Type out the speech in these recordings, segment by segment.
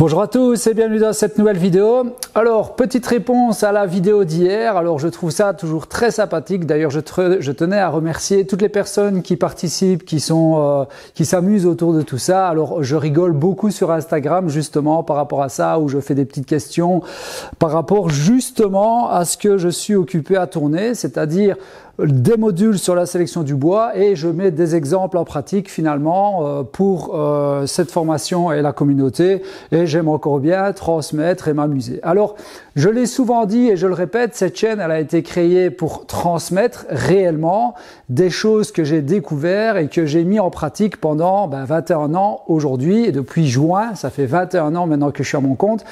Bonjour à tous et bienvenue dans cette nouvelle vidéo. Alors, petite réponse à la vidéo d'hier. Alors, je trouve ça toujours très sympathique. D'ailleurs, je tenais à remercier toutes les personnes qui participent, qui s'amusent autour de tout ça. Alors, je rigole beaucoup sur Instagram justement par rapport à ça, où je fais des petites questions par rapport justement à ce que je suis occupé à tourner, c'est-à-dire des modules sur la sélection du bois, et je mets des exemples en pratique finalement pour cette formation et la communauté, et j'aime encore bien transmettre et m'amuser. Alors, je l'ai souvent dit et je le répète, cette chaîne elle a été créée pour transmettre réellement des choses que j'ai découvertes et que j'ai mis en pratique pendant 21 ans aujourd'hui, et depuis juin, ça fait 21 ans maintenant que je suis à mon compte.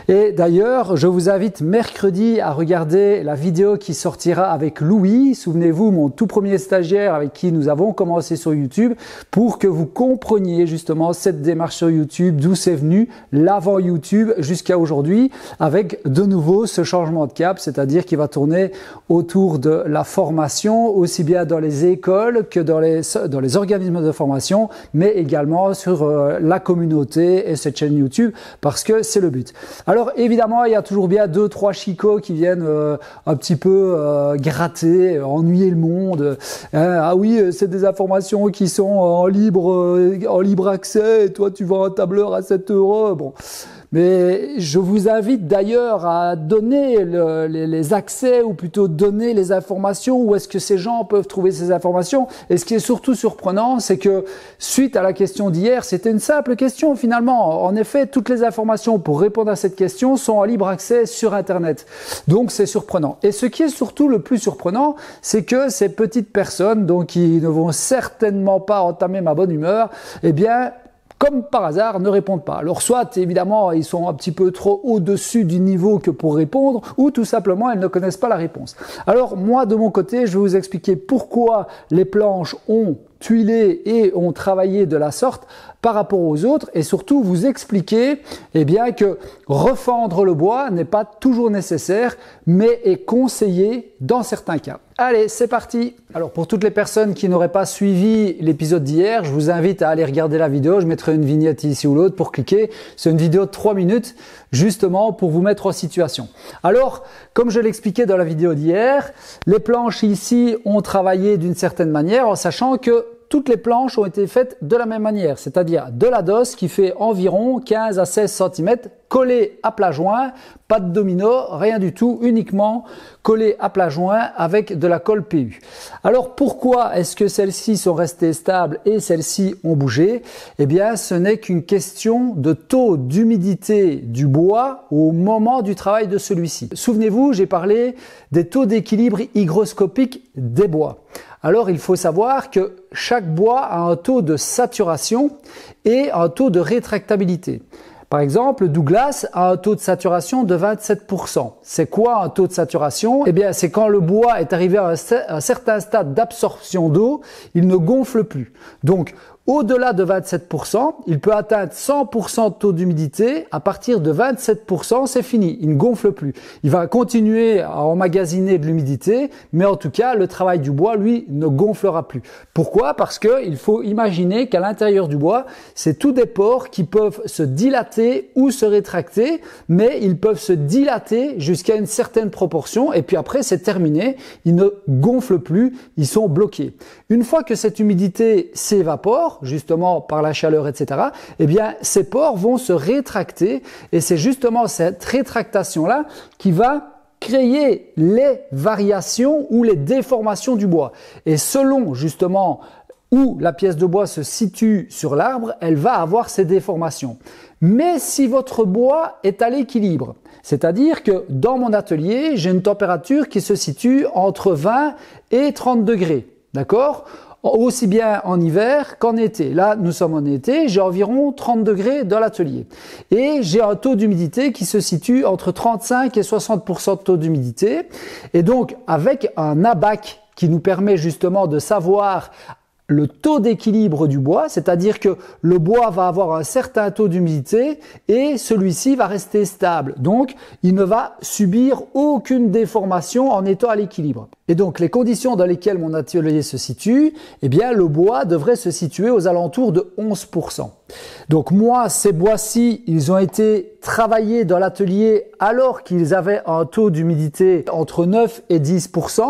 Et d'ailleurs, je vous invite mercredi à regarder la vidéo qui sortira avec Louis. Souvenez-vous, mon tout premier stagiaire avec qui nous avons commencé sur YouTube, pour que vous compreniez justement cette démarche sur YouTube, d'où c'est venu l'avant YouTube jusqu'à aujourd'hui, avec de nouveau ce changement de cap, c'est-à-dire qu'il va tourner autour de la formation, aussi bien dans les écoles que dans les organismes de formation, mais également sur la communauté et cette chaîne YouTube, parce que c'est le but. Alors évidemment, il y a toujours bien 2-3 chicots qui viennent un petit peu gratter, ennuyer le monde. Ah oui, c'est des informations qui sont en libre accès, et toi tu vends un tableur à 7 €. Bon. Mais je vous invite d'ailleurs à donner les accès, ou plutôt donner les informations, où est-ce que ces gens peuvent trouver ces informations. Et ce qui est surtout surprenant, c'est que suite à la question d'hier, c'était une simple question finalement. En effet, toutes les informations pour répondre à cette question sont en libre accès sur Internet. Donc c'est surprenant. Et ce qui est surtout le plus surprenant, c'est que ces petites personnes, donc qui ne vont certainement pas entamer ma bonne humeur, eh bien, comme par hasard, ne répondent pas. Alors soit, évidemment, ils sont un petit peu trop au-dessus du niveau que pour répondre, ou tout simplement, ils ne connaissent pas la réponse. Alors moi, de mon côté, je vais vous expliquer pourquoi les planches ont tuilé et ont travaillé de la sorte par rapport aux autres, et surtout vous expliquer que refendre le bois n'est pas toujours nécessaire, mais est conseillé dans certains cas. Allez, c'est parti. Alors pour toutes les personnes qui n'auraient pas suivi l'épisode d'hier, je vous invite à aller regarder la vidéo. Je mettrai une vignette ici ou l'autre pour cliquer. C'est une vidéo de 3 minutes justement pour vous mettre en situation. Alors, comme je l'expliquais dans la vidéo d'hier, les planches ici ont travaillé d'une certaine manière, en sachant que toutes les planches ont été faites de la même manière, c'est-à-dire de la DOS qui fait environ 15 à 16 cm, collée à plat joint, pas de domino, rien du tout, uniquement collée à plat joint avec de la colle PU. Alors pourquoi est-ce que celles-ci sont restées stables et celles-ci ont bougé? Eh bien, ce n'est qu'une question de taux d'humidité du bois au moment du travail de celui-ci. Souvenez-vous, j'ai parlé des taux d'équilibre hygroscopique des bois. Alors, il faut savoir que chaque bois a un taux de saturation et un taux de rétractabilité. Par exemple, Douglas a un taux de saturation de 27%. C'est quoi un taux de saturation? Eh bien, c'est quand le bois est arrivé à un certain stade d'absorption d'eau, il ne gonfle plus. Donc, au-delà de 27%, il peut atteindre 100% de taux d'humidité. À partir de 27%, c'est fini, il ne gonfle plus. Il va continuer à emmagasiner de l'humidité, mais en tout cas, le travail du bois, lui, ne gonflera plus. Pourquoi? Parce qu'il faut imaginer qu'à l'intérieur du bois, c'est tous des pores qui peuvent se dilater ou se rétracter, mais ils peuvent se dilater jusqu'à une certaine proportion, et puis après, c'est terminé, ils ne gonflent plus, ils sont bloqués. Une fois que cette humidité s'évapore, justement par la chaleur, etc., eh bien, ces pores vont se rétracter, et c'est justement cette rétractation-là qui va créer les variations ou les déformations du bois. Et selon justement où la pièce de bois se situe sur l'arbre, elle va avoir ces déformations. Mais si votre bois est à l'équilibre, c'est-à-dire que dans mon atelier, j'ai une température qui se situe entre 20 et 30 degrés, d'accord ? Aussi bien en hiver qu'en été. Là, nous sommes en été, j'ai environ 30 degrés dans l'atelier. Et j'ai un taux d'humidité qui se situe entre 35 et 60% de taux d'humidité. Et donc, avec un abac qui nous permet justement de savoir le taux d'équilibre du bois, c'est-à-dire que le bois va avoir un certain taux d'humidité et celui-ci va rester stable. Donc, il ne va subir aucune déformation en étant à l'équilibre. Et donc, les conditions dans lesquelles mon atelier se situe, eh bien, le bois devrait se situer aux alentours de 11%. Donc, moi, ces bois-ci, ils ont été travaillés dans l'atelier alors qu'ils avaient un taux d'humidité entre 9 et 10%.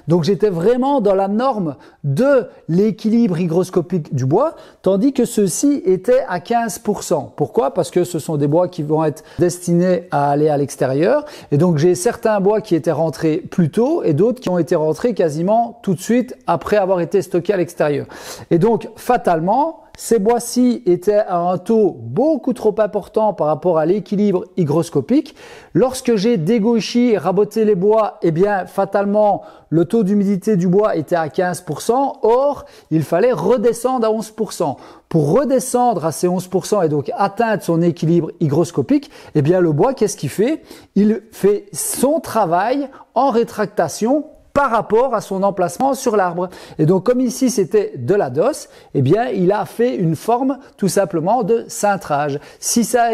Donc, j'étais vraiment dans la norme de l'équilibre hygroscopique du bois, tandis que ceux-ci étaient à 15%. Pourquoi? Parce que ce sont des bois qui vont être destinés à aller à l'extérieur. Et donc, j'ai certains bois qui étaient rentrés plus tôt et d'autres qui ont été rentrés quasiment tout de suite après avoir été stockés à l'extérieur. Et donc, fatalement, ces bois-ci étaient à un taux beaucoup trop important par rapport à l'équilibre hygroscopique. Lorsque j'ai dégauchi et raboté les bois, eh bien, fatalement, le taux d'humidité du bois était à 15%. Or, il fallait redescendre à 11%. Pour redescendre à ces 11% et donc atteindre son équilibre hygroscopique, eh bien, le bois, qu'est-ce qu'il fait? Il fait son travail en rétractation par rapport à son emplacement sur l'arbre. Et donc, comme ici, c'était de la DOS, eh bien, il a fait une forme tout simplement de cintrage. Si ça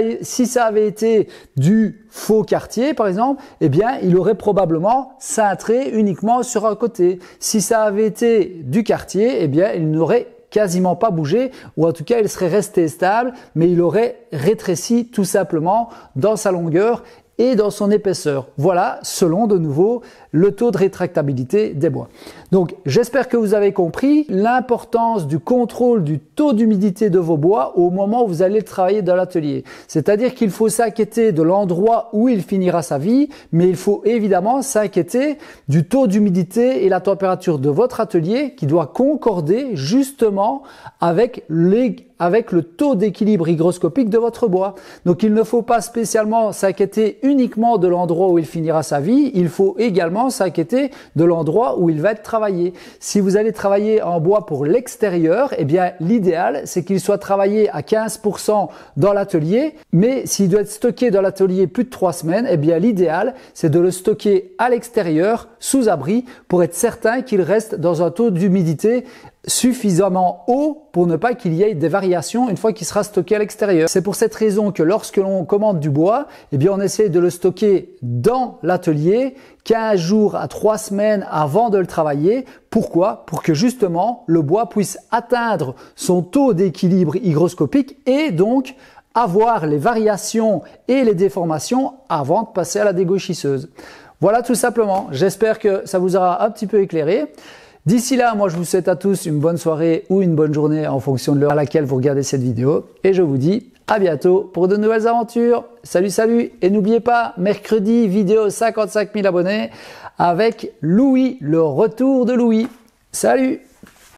avait été du faux quartier, par exemple, eh bien, il aurait probablement cintré uniquement sur un côté. Si ça avait été du quartier, eh bien, il n'aurait quasiment pas bougé, ou en tout cas, il serait resté stable, mais il aurait rétréci tout simplement dans sa longueur et dans son épaisseur. Voilà, selon de nouveau le taux de rétractabilité des bois. Donc, j'espère que vous avez compris l'importance du contrôle du taux d'humidité de vos bois au moment où vous allez travailler dans l'atelier. C'est-à-dire qu'il faut s'inquiéter de l'endroit où il finira sa vie, mais il faut évidemment s'inquiéter du taux d'humidité et la température de votre atelier qui doit concorder justement avec le taux d'équilibre hygroscopique de votre bois. Donc, il ne faut pas spécialement s'inquiéter uniquement de l'endroit où il finira sa vie, il faut également s'inquiéter de l'endroit où il va être travaillé. Si vous allez travailler en bois pour l'extérieur, eh bien, l'idéal, c'est qu'il soit travaillé à 15% dans l'atelier, mais s'il doit être stocké dans l'atelier plus de 3 semaines, eh bien, l'idéal, c'est de le stocker à l'extérieur, sous abri, pour être certain qu'il reste dans un taux d'humidité suffisamment haut pour ne pas qu'il y ait des variations une fois qu'il sera stocké à l'extérieur. C'est pour cette raison que lorsque l'on commande du bois, eh bien on essaie de le stocker dans l'atelier 15 jours à 3 semaines avant de le travailler. Pourquoi? Pour que justement le bois puisse atteindre son taux d'équilibre hygroscopique et donc avoir les variations et les déformations avant de passer à la dégauchisseuse. Voilà tout simplement. J'espère que ça vous aura un petit peu éclairé. D'ici là, moi je vous souhaite à tous une bonne soirée ou une bonne journée en fonction de l'heure à laquelle vous regardez cette vidéo. Et je vous dis à bientôt pour de nouvelles aventures. Salut, salut! Et n'oubliez pas, mercredi, vidéo 55 000 abonnés avec Louis, le retour de Louis. Salut!